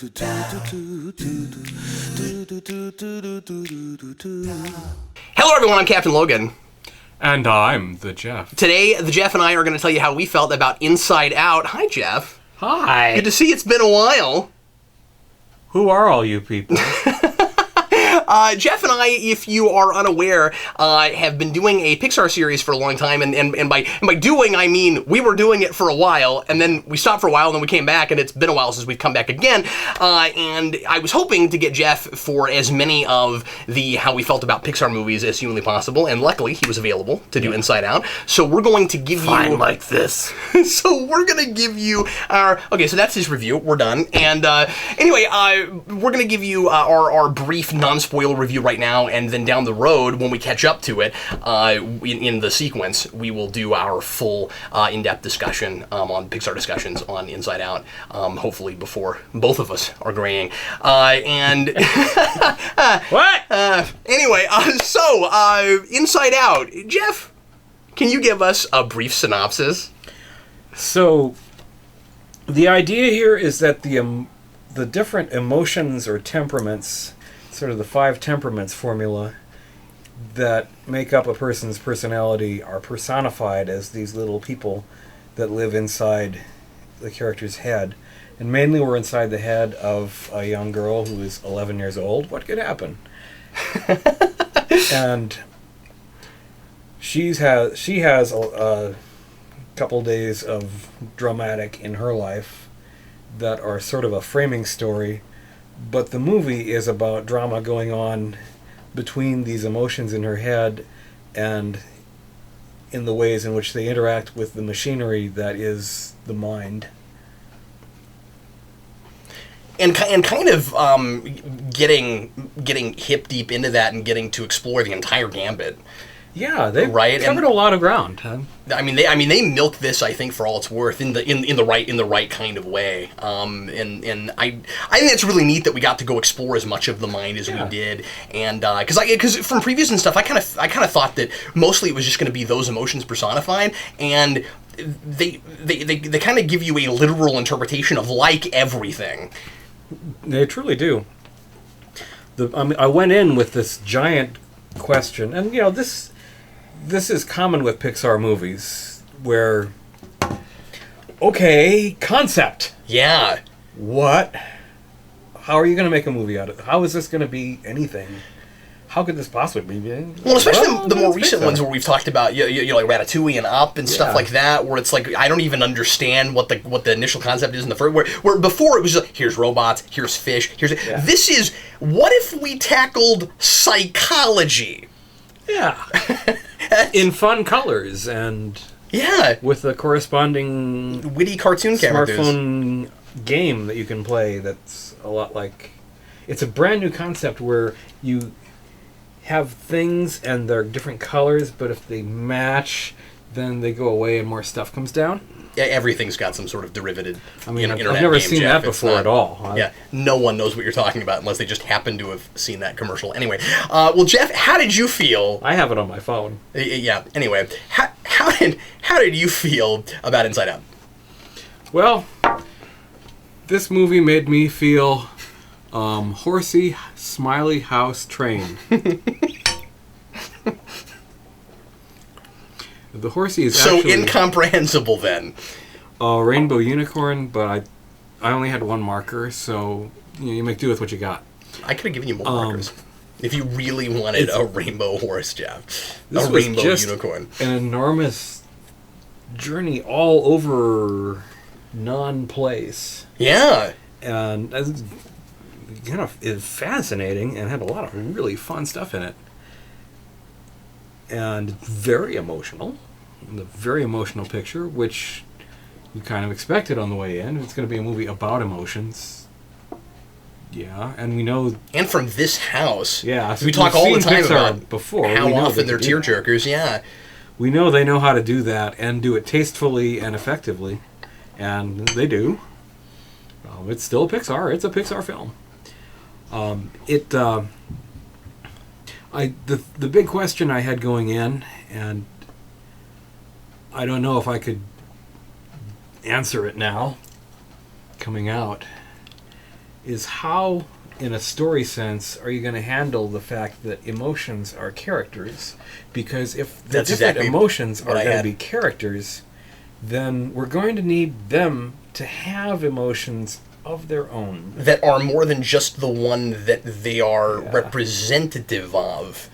Hello everyone, I'm Captain Logan. And I'm The Geoff. Today, The Geoff and I are going to tell you how we felt about Inside Out. Hi, Geoff. Hi. Good to see you. It's been a while. Who are all you people? Geoff and I, if you are unaware, have been doing a Pixar series for a long time, and by doing, I mean we were doing it for a while, and then we stopped for a while, and then we came back, and it's been a while since we've come back again, and I was hoping to get Geoff for as many of the how we felt about Pixar movies as humanly possible, and luckily he was available to do Inside Out, so we're going to give you... like this. So we're going to give you our... Okay, so that's his review. We're done, and anyway, we're going to give you our brief non-spoiler review right now, and then down the road, when we catch up to it, in the sequence, we will do our full in-depth discussion on Pixar discussions on Inside Out, hopefully before both of us are graying. And What? Anyway, so Inside Out, Geoff, can you give us a brief synopsis? So, the idea here is that the different emotions or temperaments, sort of the 5 temperaments formula that make up a person's personality, are personified as these little people that live inside the character's head. And mainly we're inside the head of a young girl who is 11 years old. What could happen? And she has a couple days of dramatic in her life that are sort of a framing story. But the movie is about drama going on between these emotions in her head and in the ways in which they interact with the machinery that is the mind. And kind of getting hip deep into that and getting to explore the entire gambit. Yeah, they covered a lot of ground. Huh? I mean, they milk this, I think, for all it's worth in the right kind of way. And I think it's really neat that we got to go explore as much of the mind as we did. And because from previews and stuff, I kind of thought that mostly it was just going to be those emotions personified, and they kind of give you a literal interpretation of like everything. They truly do. I went in with this giant question, and this is common with Pixar movies, where, okay, concept. Yeah. What? How are you going to make a movie out of it? How is this going to be anything? How could this possibly be? Well, especially the more recent ones where we've talked about, like Ratatouille and Up and stuff like that, where it's like, I don't even understand what the initial concept is in the first, where before it was just like, here's robots, here's fish, this is, what if we tackled psychology? Yeah. In fun colors and with the corresponding witty cartoon characters. Smartphone game that you can play that's a lot like... It's a brand new concept where you have things and they're different colors, but if they match, then they go away and more stuff comes down. Yeah, everything's got some sort of derivative. I mean, I've never seen that before at all. Yeah, no one knows what you're talking about unless they just happen to have seen that commercial. Anyway, well, Geoff, how did you feel? I have it on my phone. Yeah. Anyway, how did you feel about Inside Out? Well, this movie made me feel horsey, smiley house train. The horsey is so actually incomprehensible then. A rainbow unicorn, but I only had one marker, so you make do with what you got. I could have given you more markers if you really wanted a rainbow horse, Geoff. This a was rainbow just unicorn. An enormous journey all over non-place. Yeah, and it's fascinating and had a lot of really fun stuff in it. And very emotional. The very emotional picture, which you kind of expected on the way in. It's going to be a movie about emotions. Yeah, and we know... And from this house. Yeah. So we talk all the time Pixar about before. how often they're tearjerkers, yeah. We know they know how to do that and do it tastefully and effectively. And they do. It's still Pixar. It's a Pixar film. The big question I had going in, and I don't know if I could answer it now, coming out, is how, in a story sense, are you going to handle the fact that emotions are characters? Because if the That's different exactly emotions are what I going to had. be characters, then we're going to need them to have emotions of their own. That are more than just the one that they are Yeah. representative of.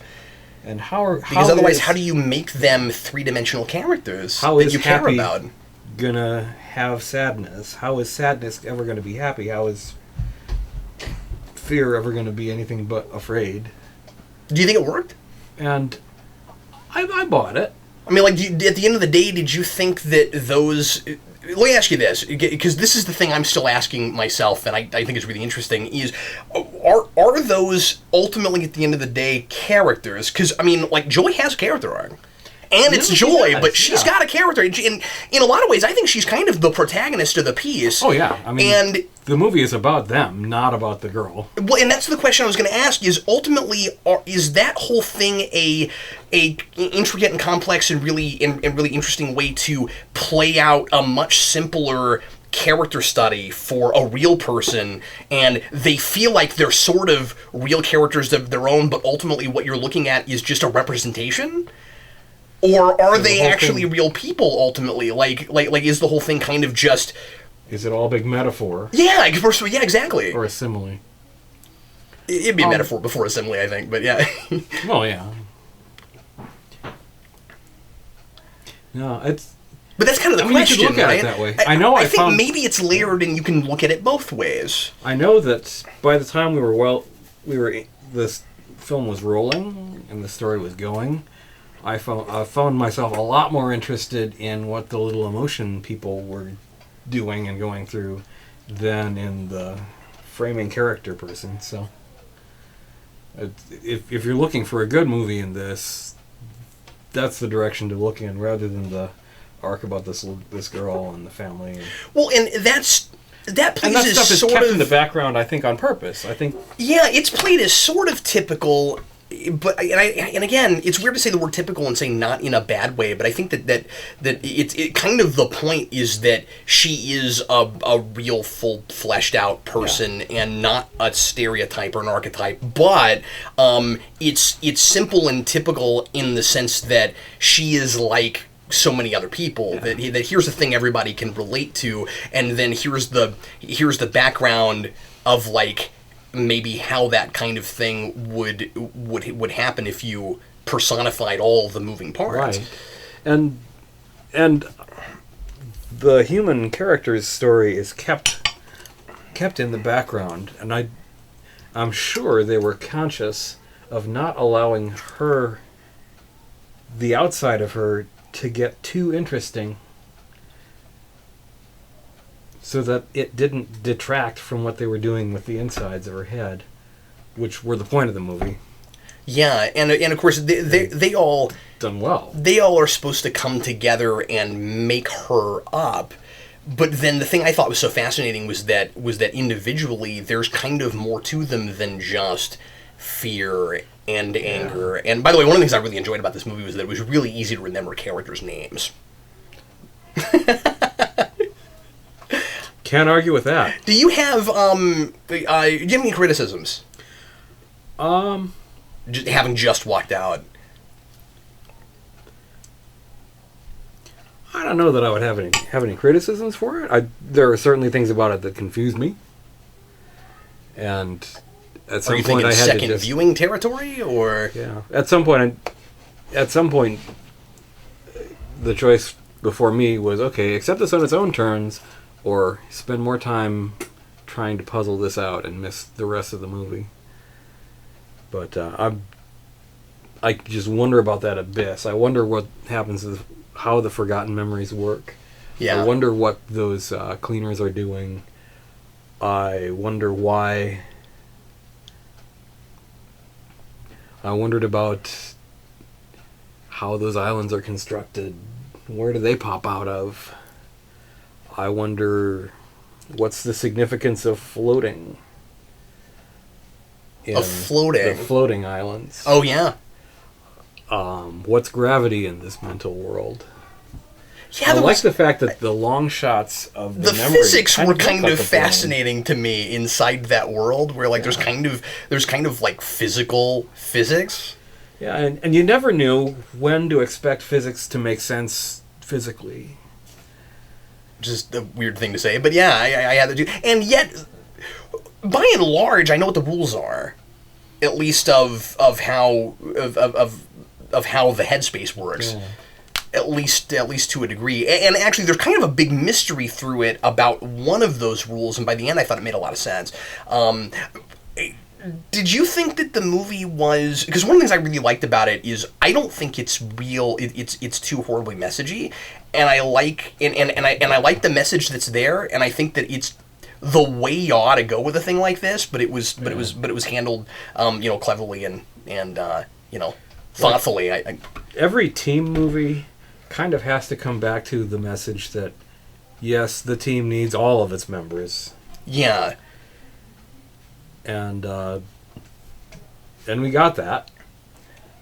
And how Because otherwise, is- how do you make them three-dimensional characters How that is you care happy about? gonna have sadness? How is sadness ever going to be happy? How is fear ever going to be anything but afraid? Do you think it worked? And I bought it. I mean, like, at the end of the day, did you think that those... Let me ask you this, because this is the thing I'm still asking myself, and I think it's really interesting, is, are those, ultimately, at the end of the day, characters? Because, I mean, like, Joy has a character arc. And it's Yeah, she Joy, does, but she's yeah. got a character. And in a lot of ways, I think she's kind of the protagonist of the piece. Oh yeah, I mean, And... the movie is about them, not about the girl. Well, and that's the question I was going to ask: is ultimately, is that whole thing a intricate and complex and really interesting way to play out a much simpler character study for a real person, and they feel like they're sort of real characters of their own, but ultimately what you're looking at is just a representation? Or are they actually real people ultimately? Like is the whole thing kind of just... Is it all a big metaphor Yeah, yeah, exactly. or a simile? It'd be a metaphor before assembly, I think, but yeah. Well, yeah. No, it's. But that's kind of the I mean, you could question, look at right? it that way. I know I think found- maybe it's layered and you can look at it both ways. I know that by the time this film was rolling and the story was going, I found myself a lot more interested in what the little emotion people were doing and going through than in the framing character person. So, if you're looking for a good movie in this, that's the direction to look in, rather than the arc about this girl and the family. Well, and that plays And that as stuff is sort kept of... in the background, I think, on purpose. I think. Yeah, it's played as sort of typical, but and again, it's weird to say the word typical and say not in a bad way, but I think that it kind of the point is that she is a real full fleshed out person and not a stereotype or an archetype, but it's simple and typical in the sense that she is like so many other people, that here's a thing everybody can relate to, and then here's the background of like maybe how that kind of thing would happen if you personified all the moving parts. Right. And the human character's story is kept in the background, and I'm sure they were conscious of not allowing her, the outside of her, to get too interesting, so that it didn't detract from what they were doing with the insides of her head, which were the point of the movie. Yeah, and of course they all Done well. they all are supposed to come together and make her up. But then the thing I thought was so fascinating was that individually there's kind of more to them than just fear and anger. And by the way, one of the things I really enjoyed about this movie was that it was really easy to remember characters' names. Can't argue with that. Do you have do you have any criticisms? Having just walked out. I don't know that I would have any criticisms for it. There are certainly things about it that confuse me, and at some Are you point thinking I had second to just, viewing territory, or yeah. At some point, the choice before me was, okay, accept this on its own terms, or spend more time trying to puzzle this out and miss the rest of the movie. But I just wonder about that abyss. I wonder what happens with how the forgotten memories work. yeah? I wonder what those cleaners are doing. I wonder why. I wondered about how those islands are constructed. Where do they pop out of? I wonder what's the significance of floating. Of floating? The floating islands. Oh yeah. What's gravity in this mental world? Yeah, I like the fact that the long shots of the memory physics were kind look of like a bone. fascinating to me inside that world, where like there's kind of like physical physics. Yeah, and you never knew when to expect physics to make sense physically. Just a weird thing to say, but yeah, I had to do, and yet, by and large, I know what the rules are, at least of how the headspace works. Yeah. At least to a degree, and actually, there's kind of a big mystery through it about one of those rules, and by the end, I thought it made a lot of sense. Did you think that the movie was... Because one of the things I really liked about it is I don't think it's real. It's too horribly messagey, and I like and I like the message that's there, and I think that it's the way you ought to go with a thing like this. But it was handled cleverly and thoughtfully. Every team movie kind of has to come back to the message that yes, the team needs all of its members. Yeah. And we got that.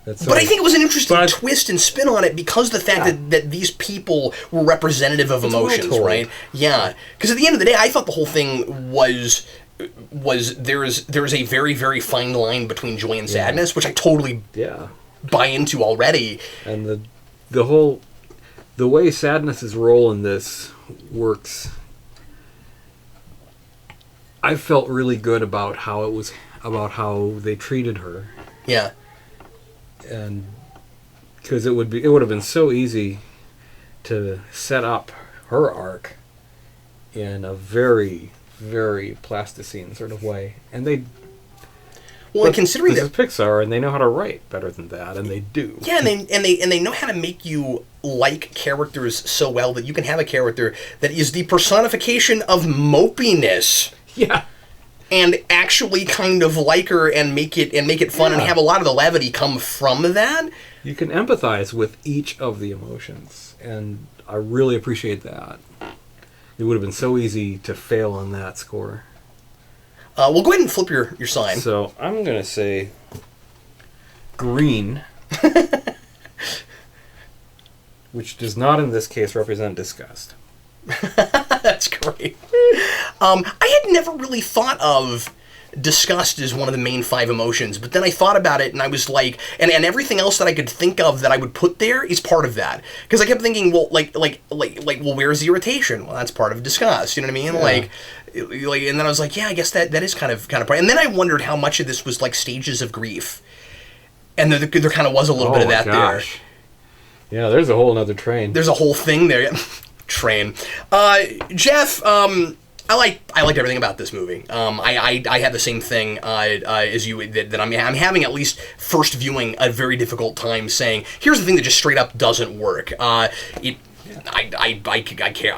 But I think it was an interesting twist and spin on it because the fact that these people were representative of emotions, right? Yeah. Because at the end of the day, I thought the whole thing was there's a very, very fine line between joy and sadness, which I totally buy into already. And the way Sadness's role in this works, I felt really good about how they treated her. Yeah. And because it would have been so easy to set up her arc in a very, very plasticine sort of way, and they. Well, and considering this is Pixar, and they know how to write better than that, and they do. Yeah, and they know how to make you like characters so well that you can have a character that is the personification of mopiness. Yeah. And actually kind of like her and make it fun and have a lot of the levity come from that. You can empathize with each of the emotions, and I really appreciate that. It would have been so easy to fail on that score. Well, go ahead and flip your sign. So I'm going to say green, which does not in this case represent disgust. That's great. I had never really thought of disgust as one of the main 5 emotions, but then I thought about it and I was like, and everything else that I could think of that I would put there is part of that. Because I kept thinking, well, well, where's the irritation? Well, that's part of disgust. You know what I mean? Yeah. And then I was like, yeah, I guess that is kind of part. And then I wondered how much of this was like stages of grief, and there kind of was a little bit of that there. Yeah, there's a whole other train. There's a whole thing there. Train. Geoff, I liked everything about this movie. I had the same thing as you, that I'm having at least first viewing a very difficult time saying, here's the thing that just straight up doesn't work. I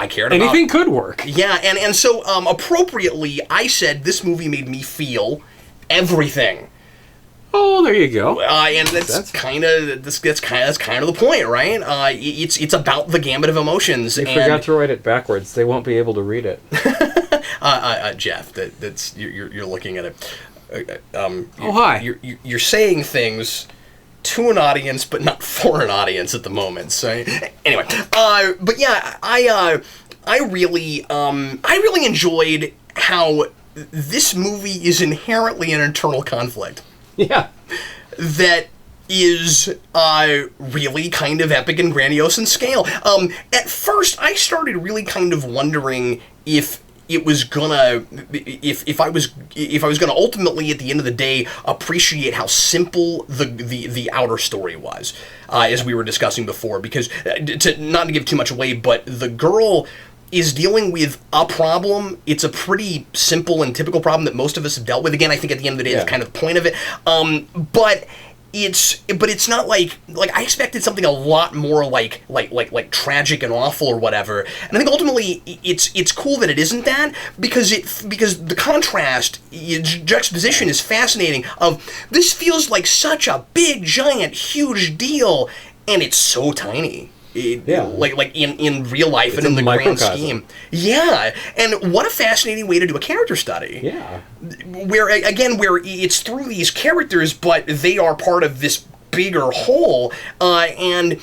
cared about anything could work. Yeah, and so appropriately I said this movie made me feel everything. Oh, there you go. And that's kind of the point, right? It's about the gamut of emotions. They forgot to write it backwards. They won't be able to read it. Geoff, that's you're looking at it. Oh, hi. You're saying things to an audience, but not for an audience at the moment. So anyway, but yeah, I really enjoyed how this movie is inherently an internal conflict. Yeah. That is really kind of epic and grandiose in scale. At first, I started really kind of wondering if it was gonna, if I was gonna ultimately at the end of the day appreciate how simple the outer story was, as we were discussing before. Because not to give too much away, but the girl is dealing with a problem. It's a pretty simple and typical problem that most of us have dealt with. Again, I think at the end of the day, that's kind of the point of it. But it's not like I expected something a lot more like tragic and awful or whatever. And I think ultimately it's cool that it isn't that, because the contrast, juxtaposition is fascinating. Of this feels like such a big, giant, huge deal, and it's so tiny. Like in real life, it's and in the grand scheme. Yeah, and what a fascinating way to do a character study. Yeah. Where it's through these characters, but they are part of this bigger whole, and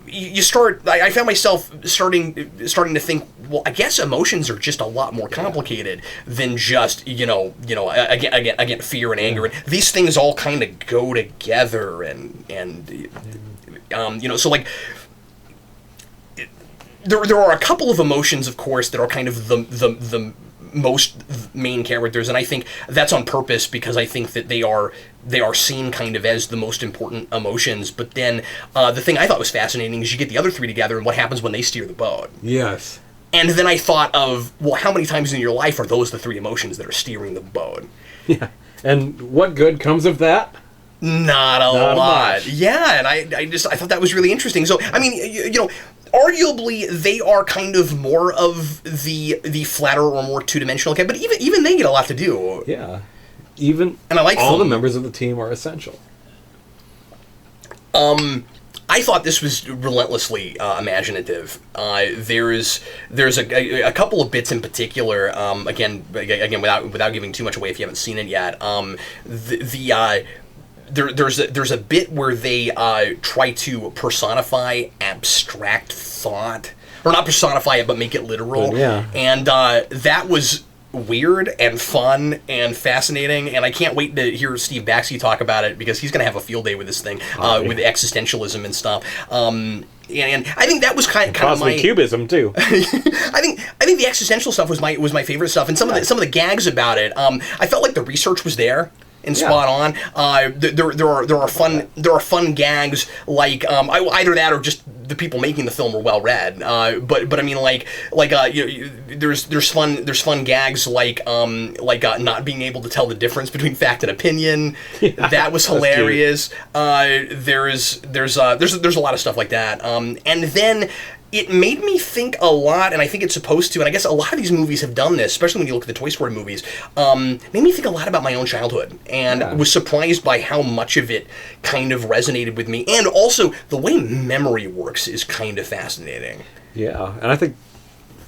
you start. I found myself starting to think. Well, I guess emotions are just a lot more complicated than just again fear and anger. And these things all kind of go together, and so like. There are a couple of emotions, of course, that are kind of the most main characters, and I think that's on purpose because I think that they are seen kind of as the most important emotions. But then the thing I thought was fascinating is you get the other three together and what happens when they steer the boat. Yes. And then I thought of, well, how many times in your life are those the three emotions that are steering the boat? Yeah. And what good comes of that? Not a lot. Much. Yeah, and I thought that was really interesting. So, I mean, arguably they are kind of more of the flatter or more two-dimensional but even they get a lot to do. Yeah. And I like all the members of the team are essential. I thought this was relentlessly imaginative. There's a couple of bits in particular. Again, without giving too much away if you haven't seen it yet. There's a bit where they try to personify abstract thought, or not personify it, but make it literal. Yeah. And that was weird and fun and fascinating, and I can't wait to hear Steve Baxi talk about it because he's going to have a field day with this thing, with existentialism and stuff. And I think that was kind of my cubism too. I think the existential stuff was my favorite stuff, and some of the gags about it. I felt like the research was there and spot on. There are fun gags like either that or just the people making the film were well read. But I mean there's fun gags like not being able to tell the difference between fact and opinion. Yeah, that was hilarious. There's a lot of stuff like that. And then it made me think a lot, and I think it's supposed to, and I guess a lot of these movies have done this, especially when you look at the Toy Story movies, made me think a lot about my own childhood, and was surprised by how much of it kind of resonated with me, and also the way memory works is kind of fascinating. Yeah, and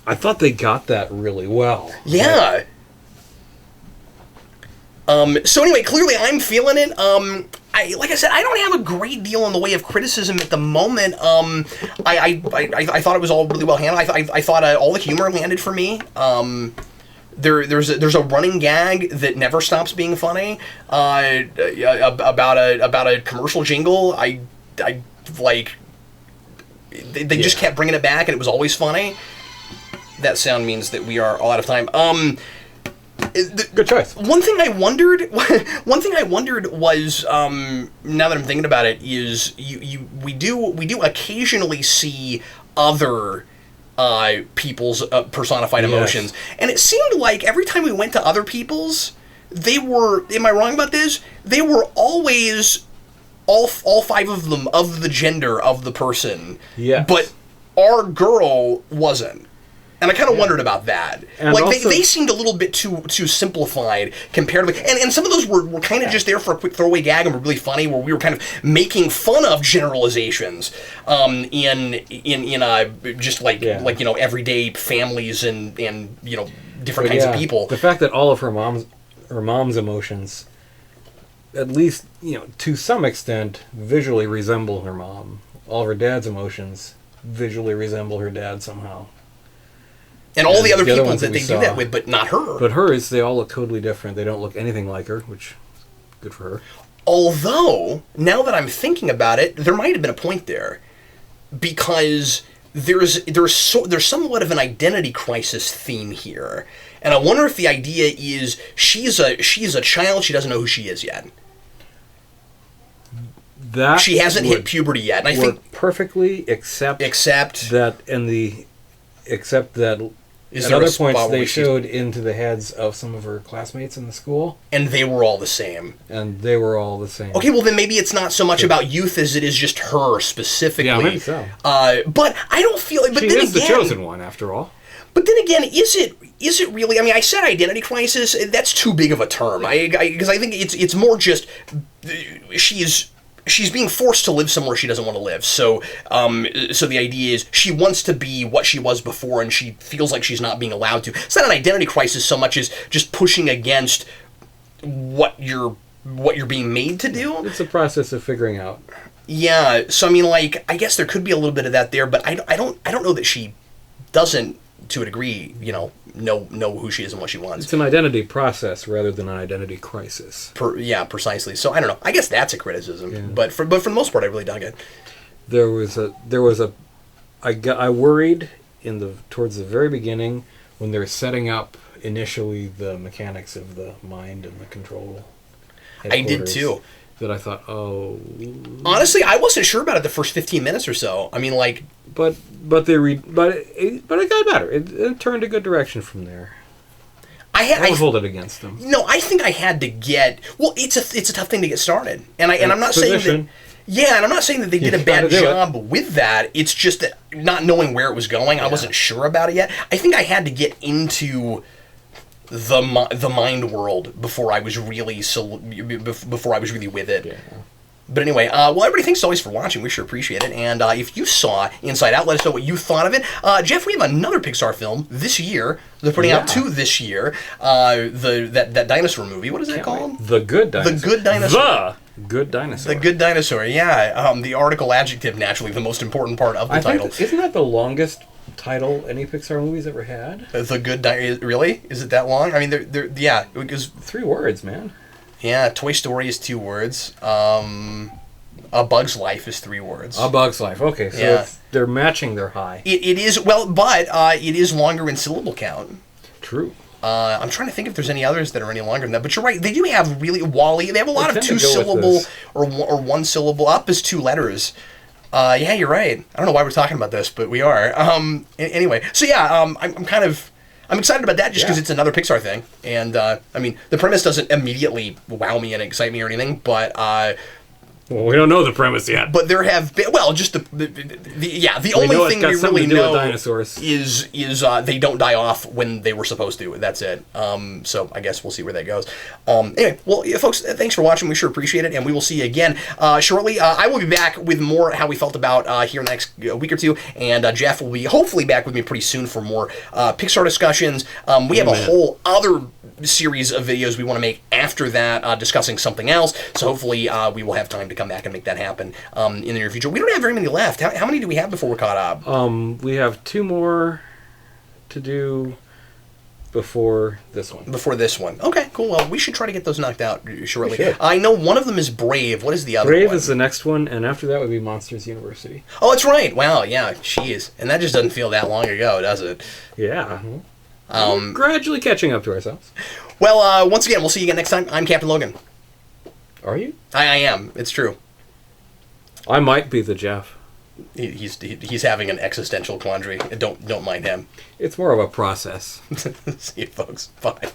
I thought they got that really well. Yeah. So anyway, clearly I'm feeling it. Like I said, I don't have a great deal in the way of criticism at the moment. I thought it was all really well handled. I thought all the humor landed for me. There's a running gag that never stops being funny. About a commercial jingle. I like. They just kept bringing it back, and it was always funny. That sound means that we are all out of time. Good choice. One thing I wondered was, now that I'm thinking about it, is we do occasionally see other people's personified emotions, and it seemed like every time we went to other people's, they were. Am I wrong about this? They were always all five of them of the gender of the person. Yeah. But our girl wasn't. And I kind of wondered about that. And like, also, they seemed a little bit too simplified compared to... And some of those were kind of just there for a quick throwaway gag and were really funny, where we were kind of making fun of generalizations in just everyday families and different kinds of people. The fact that all of her mom's emotions, at least, to some extent, visually resemble her mom. All of her dad's emotions visually resemble her dad somehow. And all the other people that they do that with, but not her. But hers, they all look totally different. They don't look anything like her, which is good for her. Although, now that I'm thinking about it, there might have been a point there. Because there's somewhat of an identity crisis theme here. And I wonder if the idea is she's a child, she doesn't know who she is yet. That she hasn't hit puberty yet. And I think perfectly, except that at other points they showed into the heads of some of her classmates in the school. And they were all the same. Okay, well then maybe it's not so much about youth as it is just her specifically. Yeah, maybe so. But I don't feel like... She is the chosen one, after all. But then again, is it really... I mean, I said identity crisis. That's too big of a term. Because I think it's more just... She's being forced to live somewhere she doesn't want to live. So the idea is she wants to be what she was before, and she feels like she's not being allowed to. It's not an identity crisis so much as just pushing against what you're being made to do. It's a process of figuring out Yeah, so I mean, like, I guess there could be a little bit of that there, but I don't know that she doesn't, to a degree, know who she is and what she wants. It's an identity process rather than an identity crisis. Yeah, precisely. So I don't know. I guess that's a criticism, Yeah. but for the most part, I really dug it. I worried towards the very beginning when they're setting up initially the mechanics of the mind and the control. I did too. That I thought, oh. Honestly, I wasn't sure about it the first 15 minutes or so. I mean, like. But it got better. It turned a good direction from there. I won't hold it against them. No, I think I had to get. Well, it's a tough thing to get started, and I'm not saying that. Yeah, and I'm not saying that they did a bad job with that. It's just that not knowing where it was going, I wasn't sure about it yet. I think I had to get into the mind world before I was really with it. Yeah. But anyway, well, everybody, thanks always for watching. We sure appreciate it. And if you saw Inside Out, let us know what you thought of it. Jeff, we have another Pixar film this year. They're putting out 2 this year. That dinosaur movie. What is that called? The Good Dinosaur. The Good Dinosaur. The Good Dinosaur. The Good Dinosaur, yeah. The article adjective, naturally, the most important part of the title. Isn't that the longest title any Pixar movie's ever had? The Good Dinosaur. Really? Is it that long? I mean, yeah. It was 3 words, man. Yeah, Toy Story is 2 words. A Bug's Life is 3 words. A Bug's Life. Okay, so they're matching their high. It is, well, but it is longer in syllable count. True. I'm trying to think if there's any others that are any longer than that. But you're right. They do have really Wall-E. They have a lot of 2-syllable or 1-syllable. Up is 2 letters. Yeah, you're right. I don't know why we're talking about this, but we are. Anyway, so yeah, I'm excited about that just because it's another Pixar thing. And, I mean, the premise doesn't immediately wow me and excite me or anything, but... well, we don't know the premise yet. But there have been... Well, just the only thing we really know is they don't die off when they were supposed to. That's it. So I guess we'll see where that goes. Anyway, well, folks, thanks for watching. We sure appreciate it, and we will see you again shortly. I will be back with more how we felt about here in the next week or two, and Jeff will be hopefully back with me pretty soon for more Pixar discussions. We have a whole other series of videos we want to make after that discussing something else, so hopefully we will have time to come back and make that happen in the near future. We don't have very many left. How many do we have before we're caught up? We have 2 more to do before this one. Before this one. Okay, cool. Well, we should try to get those knocked out shortly. I know one of them is Brave. What is the other one? Brave is the next one, and after that would be Monsters University. Oh, that's right. Wow, yeah, jeez. And that just doesn't feel that long ago, does it? Yeah. We're gradually catching up to ourselves. Well, once again, we'll see you again next time. I'm Captain Logan. Are you? I am. It's true. I might be the Geoff. He's having an existential quandary. Don't mind him. It's more of a process. See you, folks. Bye.